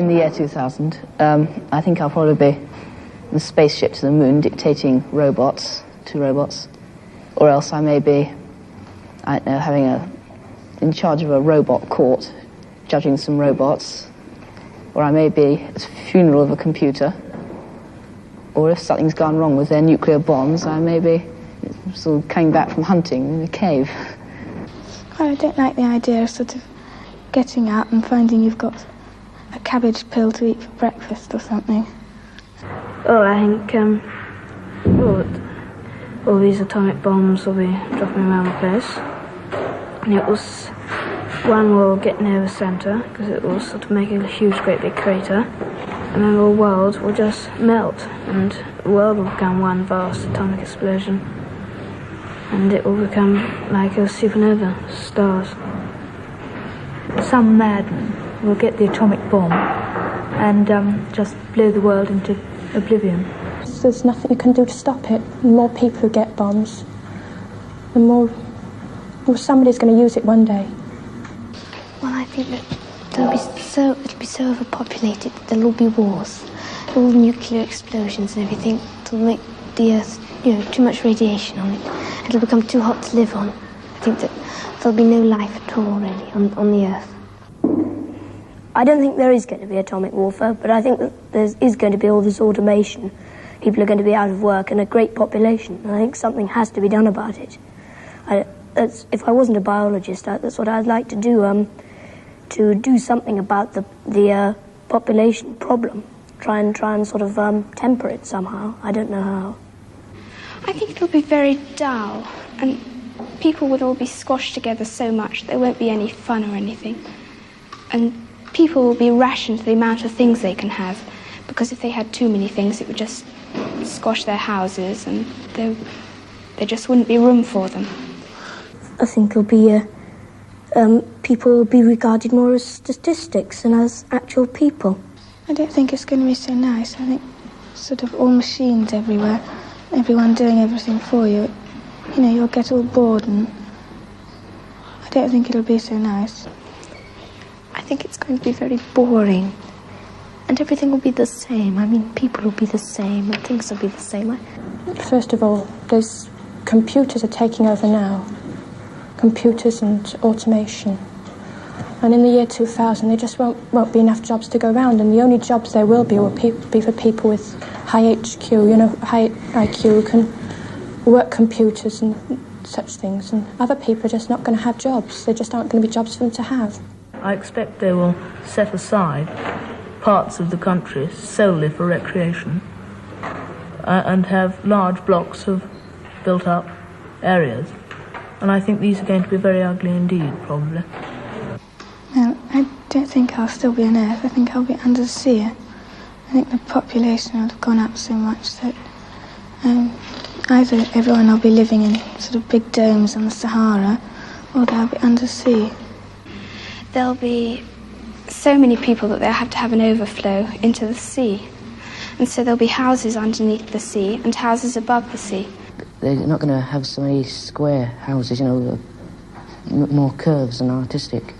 In the year 2000, I think I'll probably be in the spaceship to the moon dictating robots to robots. Or else I may be, I don't know, in charge of a robot court, judging some robots. Or I may be at the funeral of a computer. Or if something's gone wrong with their nuclear bombs, I may be sort of coming back from hunting in a cave. I don't like the idea of sort of getting up and finding you've got a cabbage pill to eat for breakfast or something. Well, I think all these atomic bombs will be dropping around the place. And one will get near the centre, because it will sort of make a huge, great big crater. And then the world will just melt, and the world will become one vast atomic explosion. And it will become like a supernova, stars. Some madman will get the atomic bomb and just blow the world into oblivion. There's nothing you can do to stop it. The more people who get bombs, the more somebody's going to use it one day. Well, I think that it'll be so overpopulated that there'll all be wars, all nuclear explosions and everything. It'll make the Earth, too much radiation on it. It'll become too hot to live on. I think that there'll be no life at all, really, on the Earth. I don't think there is going to be atomic warfare, but I think that there is going to be all this automation. People are going to be out of work and a great population, and I think something has to be done about it. If I wasn't a biologist, that's what I'd like to do something about the population problem. Try and sort of temper it somehow. I don't know how. I think it'll be very dull, and people would all be squashed together so much there won't be any fun or anything. And people will be rationed to the amount of things they can have, because if they had too many things, it would just squash their houses, and there just wouldn't be room for them. I think it'll be people will be regarded more as statistics than as actual people. I don't think it's going to be so nice. I think sort of all machines everywhere, everyone doing everything for you. You'll get all bored, and I don't think it'll be so nice. I think it's going to be very boring, and everything will be the same. I mean, people will be the same, and things will be the same. First of all, those computers are taking over now. Computers and automation. And in the year 2000, there just won't be enough jobs to go around, and the only jobs there will be for people with high HQ, high IQ, who can work computers and such things. And other people are just not going to have jobs. There just aren't going to be jobs for them to have. I expect they will set aside parts of the country solely for recreation and have large blocks of built-up areas. And I think these are going to be very ugly indeed, probably. Well, I don't think I'll still be on Earth. I think I'll be under the sea. I think the population will have gone up so much that either everyone will be living in sort of big domes on the Sahara, or they'll be under the sea. There'll be so many people that they'll have to have an overflow into the sea. And so there'll be houses underneath the sea and houses above the sea. They're not going to have so many square houses, more curves and artistic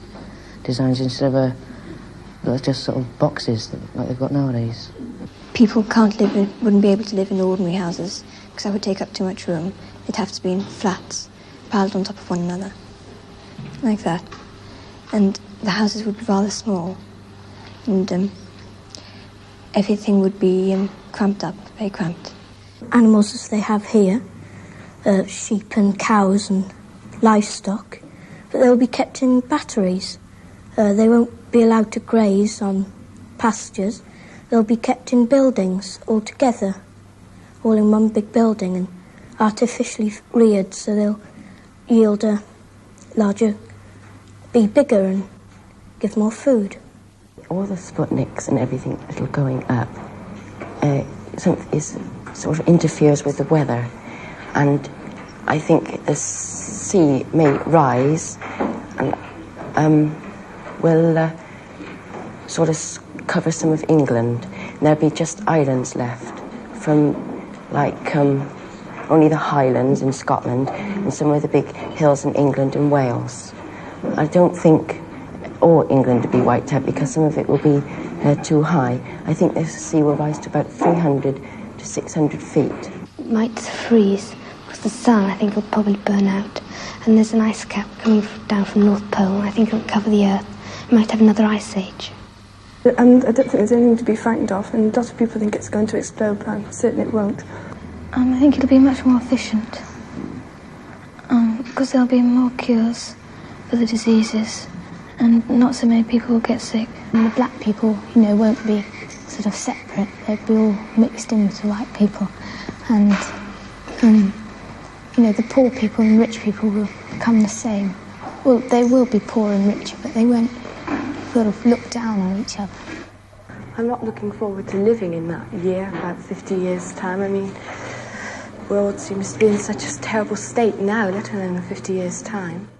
designs instead of just sort of boxes like they've got nowadays. People wouldn't be able to live in ordinary houses because that would take up too much room. They'd have to be in flats, piled on top of one another, like that. And the houses would be rather small, and everything would be cramped up, very cramped. Animals as they have here, sheep and cows and livestock, but they'll be kept in batteries. They won't be allowed to graze on pastures. They'll be kept in buildings all together, all in one big building, and artificially reared, so they'll yield a larger, be bigger and give more food. All the Sputniks and everything that are going up sort of interferes with the weather, and I think the sea may rise and will sort of cover some of England, and there'll be just islands left from only the Highlands in Scotland and some of the big hills in England and Wales. I don't think all England to be wiped out because some of it will be too high. I think the sea will rise to about 300 to 600 feet. It might freeze because the sun, I think, will probably burn out. And there's an ice cap coming down from North Pole, and I think it'll cover the Earth. It might have another ice age. And I don't think there's anything to be frightened of, and lots of people think it's going to explode, but I'm certain it won't. I think it'll be much more efficient, because there'll be more cures for the diseases, and not so many people will get sick. And the black people, won't be sort of separate. They'll be all mixed in with the white people. And, the poor people and rich people will become the same. Well, they will be poor and richer, but they won't sort of look down on each other. I'm not looking forward to living in that year, about 50 years' time. I mean, the world seems to be in such a terrible state now, let alone in 50 years' time.